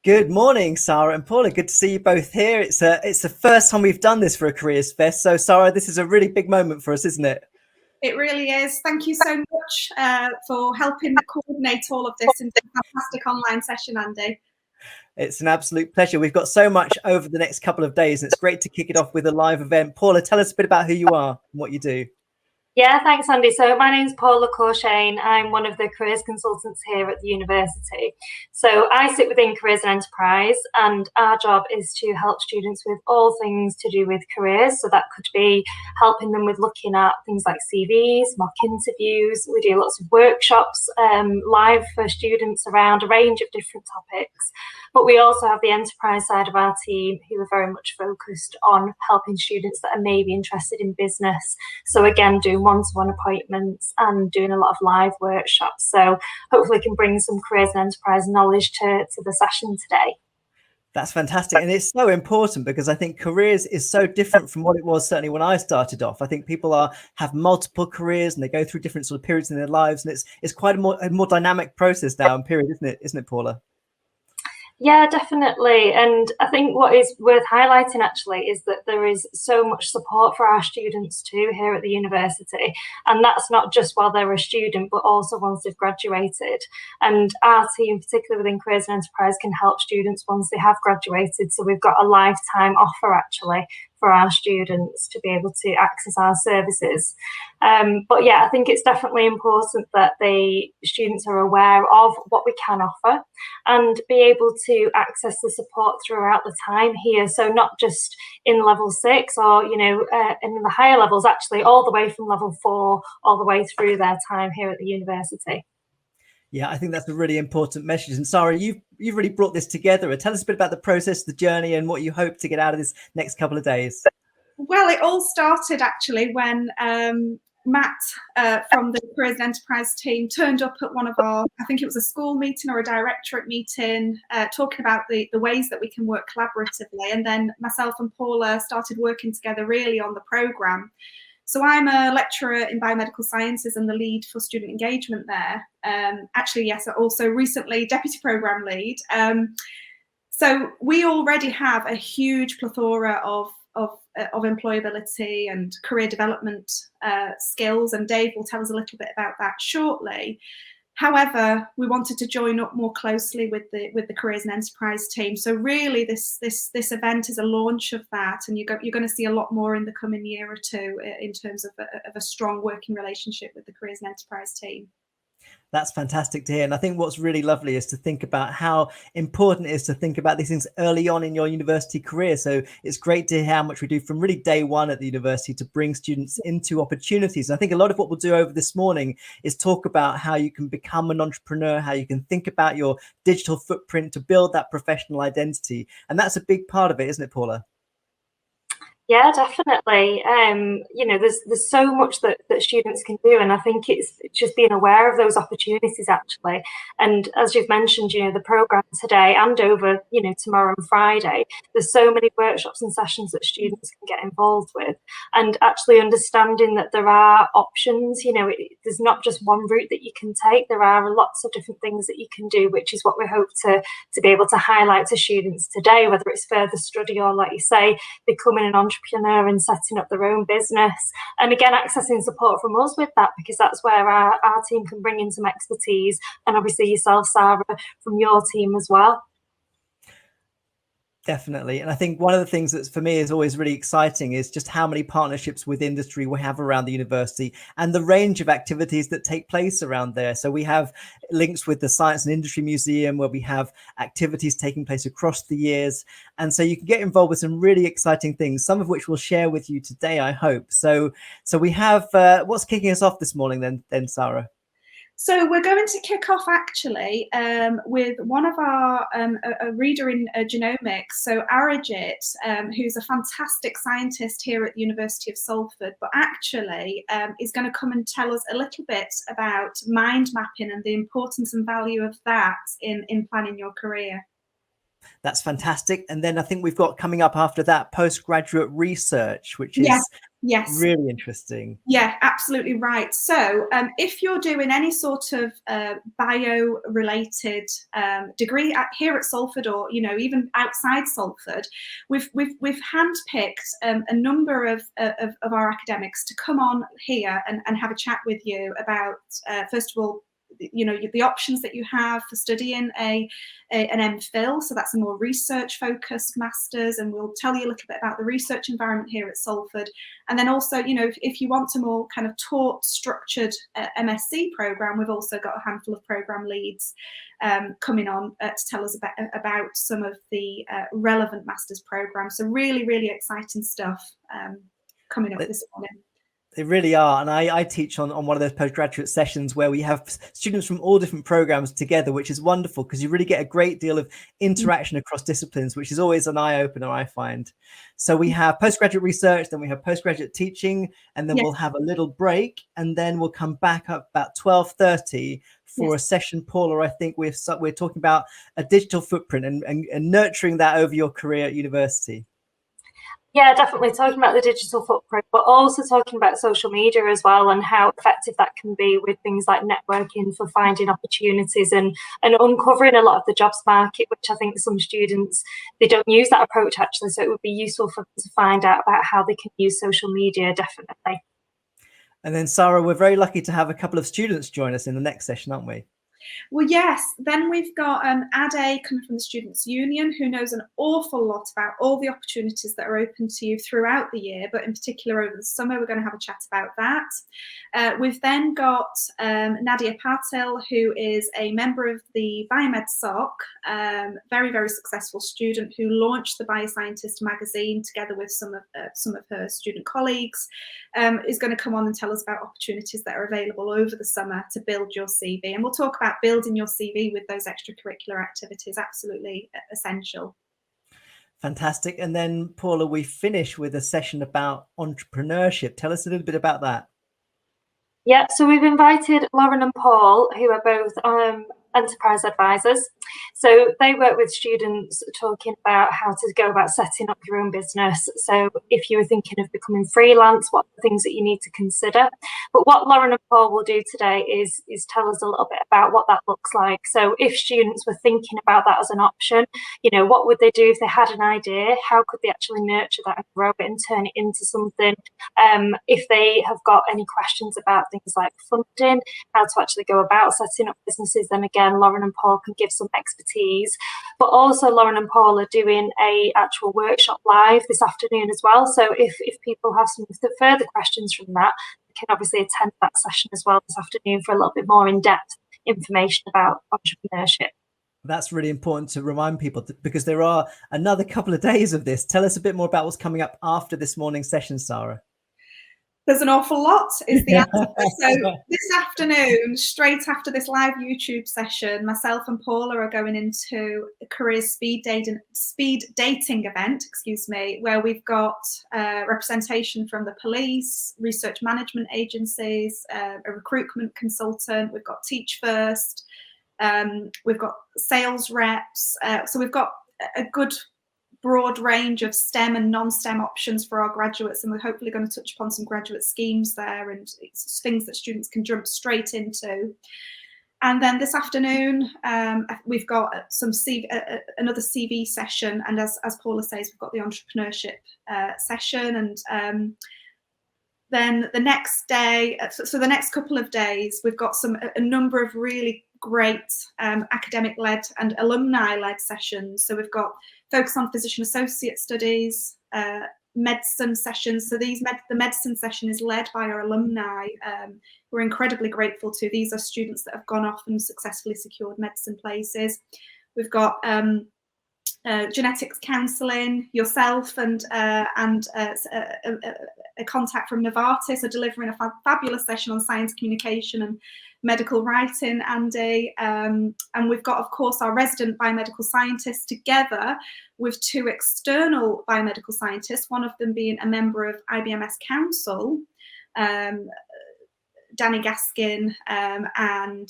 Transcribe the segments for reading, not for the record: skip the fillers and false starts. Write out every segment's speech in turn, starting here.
Good morning, Sarah and Paula. Good to see you both here. It's the first time we've done this for a Careers Fest. So, Sarah, this is a really big moment for us, isn't it? It really is. Thank you so much for helping coordinate all of this into a fantastic online session, Andy. It's an absolute pleasure. We've got so much over the next couple of days, and it's great to kick it off with a live event. Paula, tell us a bit about who you are and what you do. Yeah, thanks, Andy. So my name's Paula Corshane. I'm one of the careers consultants here at the university. So I sit within Careers and Enterprise, and our job is to help students with all things to do with careers. So that could be helping them with looking at things like CVs, mock interviews. We do lots of workshops live for students around a range of different topics. But we also have the enterprise side of our team who are very much focused on helping students that are maybe interested in business. So again, doing one-to-one appointments and doing a lot of live workshops. So hopefully can bring some careers and enterprise knowledge to the session today. That's fantastic. And it's so important because I think careers is so different from what it was certainly when I started off. I think people have multiple careers and they go through different sort of periods in their lives. And it's quite a more dynamic process now and period, isn't it? Isn't it, Paula? Yeah, definitely. And I think what is worth highlighting actually is that there is so much support for our students too here at the university. And that's not just while they're a student, but also once they've graduated. And our team, particularly within Careers and Enterprise, can help students once they have graduated. So we've got a lifetime offer actually for our students to be able to access our services. But yeah, I think it's definitely important that the students are aware of what we can offer and be able to access the support throughout the time here. So not just in level 6 or, in the higher levels, actually all the way from level 4 all the way through their time here at the university. Yeah, I think that's a really important message. And Sarah, you've really brought this together. Tell us a bit about the process, the journey, and what you hope to get out of this next couple of days. Well, it all started actually when Matt from the Careers and Enterprise team turned up at one of our, I think it was a school meeting or a directorate meeting, talking about the ways that we can work collaboratively. And then myself and Paula started working together really on the programme. So I'm a lecturer in biomedical sciences and the lead for student engagement there. Actually, yes, also recently deputy programme lead. So we already have a huge plethora of employability and career development skills, and Dave will tell us a little bit about that shortly. However, we wanted to join up more closely with the Careers and Enterprise team. So really, this event is a launch of that, and you're going to see a lot more in the coming year or two in terms of a strong working relationship with the Careers and Enterprise team. That's fantastic to hear. And I think what's really lovely is to think about how important it is to think about these things early on in your university career. So it's great to hear how much we do from really day one at the university to bring students into opportunities. And I think a lot of what we'll do over this morning is talk about how you can become an entrepreneur, how you can think about your digital footprint to build that professional identity. And that's a big part of it, isn't it, Paula? Yeah, definitely. There's so much that students can do, and I think it's just being aware of those opportunities actually. And as you've mentioned, the programme today and over, tomorrow and Friday, there's so many workshops and sessions that students can get involved with, and actually understanding that there are options. There's not just one route that you can take. There are lots of different things that you can do, which is what we hope to be able to highlight to students today, whether it's further study or, like you say, becoming an entrepreneur and setting up their own business, and again accessing support from us with that, because that's where our team can bring in some expertise, and obviously yourself, Sarah, from your team as well. Definitely. And I think one of the things that's for me is always really exciting is just how many partnerships with industry we have around the university and the range of activities that take place around there. So we have links with the Science and Industry Museum where we have activities taking place across the years. And so you can get involved with some really exciting things, some of which we'll share with you today, I hope. So we have what's kicking us off this morning then, Sarah? So we're going to kick off actually with one of our a reader in genomics, so Arijit, who's a fantastic scientist here at the University of Salford, but actually is going to come and tell us a little bit about mind mapping and the importance and value of that in planning your career. That's fantastic. And then I think we've got coming up after that postgraduate research, which Yes. is Yes. really interesting. Yeah, absolutely right. So if you're doing any sort of bio-related degree here at Salford, or even outside Salford, we've handpicked a number of our academics to come on here and have a chat with you about first of all, the options that you have for studying an MPhil. So that's a more research focused master's, and we'll tell you a little bit about the research environment here at Salford. And then also, if you want a more kind of taught structured MSc program, we've also got a handful of program leads coming on to tell us about some of the relevant master's programs. So really, really exciting stuff coming up this morning. They really are. And I teach on one of those postgraduate sessions where we have students from all different programs together, which is wonderful because you really get a great deal of interaction across disciplines, which is always an eye-opener, I find. So we have postgraduate research, then we have postgraduate teaching, and then we'll have a little break, and then we'll come back up about 12:30 for a session, Paula. I think we're talking about a digital footprint and nurturing that over your career at university. Yeah, definitely talking about the digital footprint, but also talking about social media as well, and how effective that can be with things like networking for finding opportunities and uncovering a lot of the jobs market, which I think some students, they don't use that approach actually. So it would be useful for them to find out about how they can use social media, definitely. And then Sarah, we're very lucky to have a couple of students join us in the next session, aren't we? Well, yes. Then we've got Ade coming from the Students' Union, who knows an awful lot about all the opportunities that are open to you throughout the year, but in particular over the summer. We're going to have a chat about that. We've then got Nadia Patil, who is a member of the Biomed SOC, very, very successful student who launched the Bioscientist magazine together with some of her student colleagues, is going to come on and tell us about opportunities that are available over the summer to build your CV. And we'll talk about building your CV with those extracurricular activities, absolutely essential. Fantastic. And then Paula, we finish with a session about entrepreneurship. Tell us a little bit about that. Yeah, so we've invited Lauren and Paul, who are both enterprise advisors. So they work with students talking about how to go about setting up your own business. So if you were thinking of becoming freelance, what are the things that you need to consider? But what Lauren and Paul will do today is tell us a little bit about what that looks like. So if students were thinking about that as an option, what would they do if they had an idea? How could they actually nurture that and grow it and turn it into something? If they have got any questions about things like funding, how to actually go about setting up businesses, then again, Lauren and Paul can give some expertise. But also Lauren and Paul are doing a actual workshop live this afternoon as well. So if people have some further questions from that, they can obviously attend that session as well this afternoon for a little bit more in-depth information about entrepreneurship. That's really important to remind people because there are another couple of days of this. Tell us a bit more about what's coming up after this morning's session, Sarah. There's an awful lot is the answer. So this afternoon, straight after this live YouTube session, myself and Paula are going into a career speed dating event, where we've got representation from the police, research management agencies, a recruitment consultant. We've got Teach First. We've got sales reps. So we've got a good broad range of STEM and non-STEM options for our graduates, and we're hopefully going to touch upon some graduate schemes there and things that students can jump straight into. And then this afternoon, we've got another CV session, and as Paula says, we've got the entrepreneurship session, and then the next day, so the next couple of days, we've got a number of really great academic-led and alumni-led sessions. So we've got focus on physician associate studies, medicine sessions. So the medicine session is led by our alumni. We're incredibly grateful to. These are students that have gone off and successfully secured medicine places. We've got genetics counselling, yourself and a contact from Novartis are delivering a fabulous session on science communication and medical writing, Andy. And we've got, of course, our resident biomedical scientists together with two external biomedical scientists, one of them being a member of IBMS Council, Danny Gaskin, and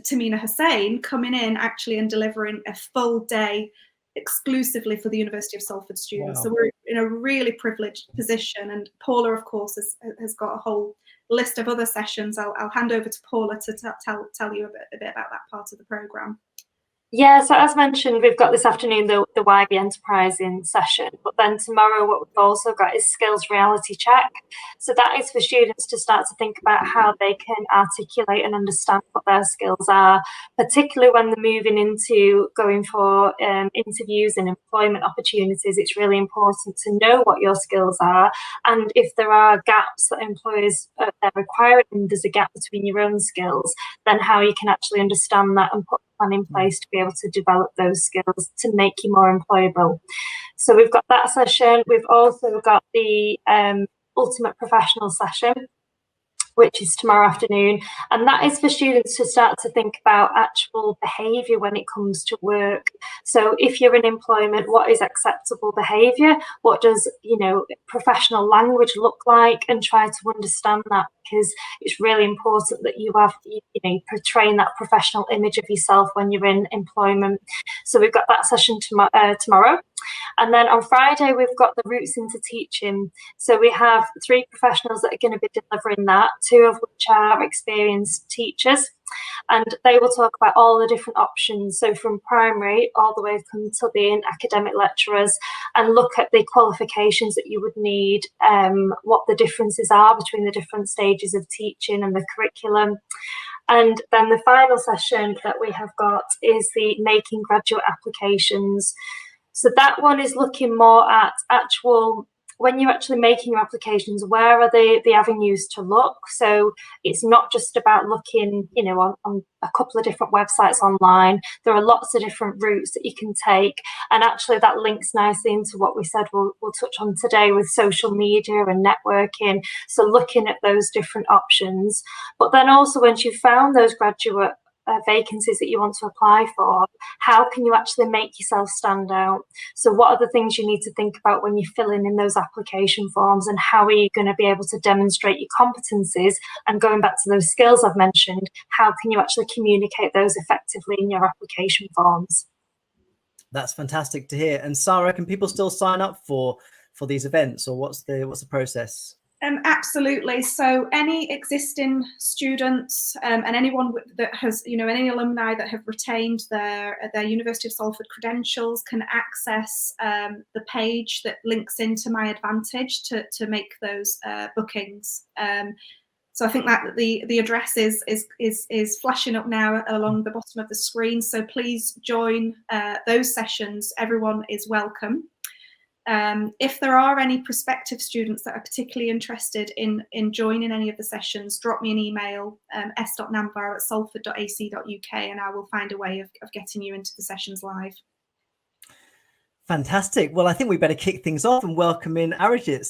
Tamina Hussain coming in actually and delivering a full day exclusively for the University of Salford students. Wow. So we're in a really privileged position, and Paula, of course, has got a whole list of other sessions. I'll hand over to Paula to tell you a bit about that part of the programme. Yeah, so as mentioned, we've got this afternoon the YB Enterprising session, but then tomorrow what we've also got is Skills Reality Check. So that is for students to start to think about how they can articulate and understand what their skills are, particularly when they're moving into going for interviews and employment opportunities. It's really important to know what your skills are, and if there are gaps that employers are requiring, there's a gap between your own skills, then how you can actually understand that and put a plan in place to be able to develop those skills to make you more employable. So we've got that session. We've also got the Ultimate Professional session, which is tomorrow afternoon, and that is for students to start to think about actual behaviour when it comes to work. So if you're in employment, what is acceptable behaviour? What does, professional language look like? And try to understand that, because it's really important that you have, portraying that professional image of yourself when you're in employment. So we've got that session tomorrow. And then on Friday, we've got the Routes into Teaching. So we have 3 professionals that are going to be delivering that, 2 of which are experienced teachers. And they will talk about all the different options, so from primary all the way to being academic lecturers, and look at the qualifications that you would need, what the differences are between the different stages of teaching and the curriculum. And then the final session that we have got is the Making Graduate Applications. So that one is looking more at actual, when you're actually making your applications, where are the avenues to look? So it's not just about looking, on a couple of different websites online. There are lots of different routes that you can take. And actually that links nicely into what we said we'll touch on today with social media and networking. So looking at those different options. But then also, once you've found those graduate vacancies that you want to apply for, how can you actually make yourself stand out? So what are the things you need to think about when you're filling in those application forms, and how are you going to be able to demonstrate your competencies? And going back to those skills I've mentioned, how can you actually communicate those effectively in your application forms? That's fantastic to hear. And Sarah, can people still sign up for these events, or what's the process? Absolutely. So any existing students and anyone that has, any alumni that have retained their University of Salford credentials can access the page that links into My Advantage to make those bookings. So I think that the address is flashing up now along the bottom of the screen. So please join those sessions. Everyone is welcome. If there are any prospective students that are particularly interested in joining any of the sessions, drop me an email, s.nambar@salford.ac.uk, and I will find a way of getting you into the sessions live. Fantastic. Well, I think we better kick things off and welcome in Arijit.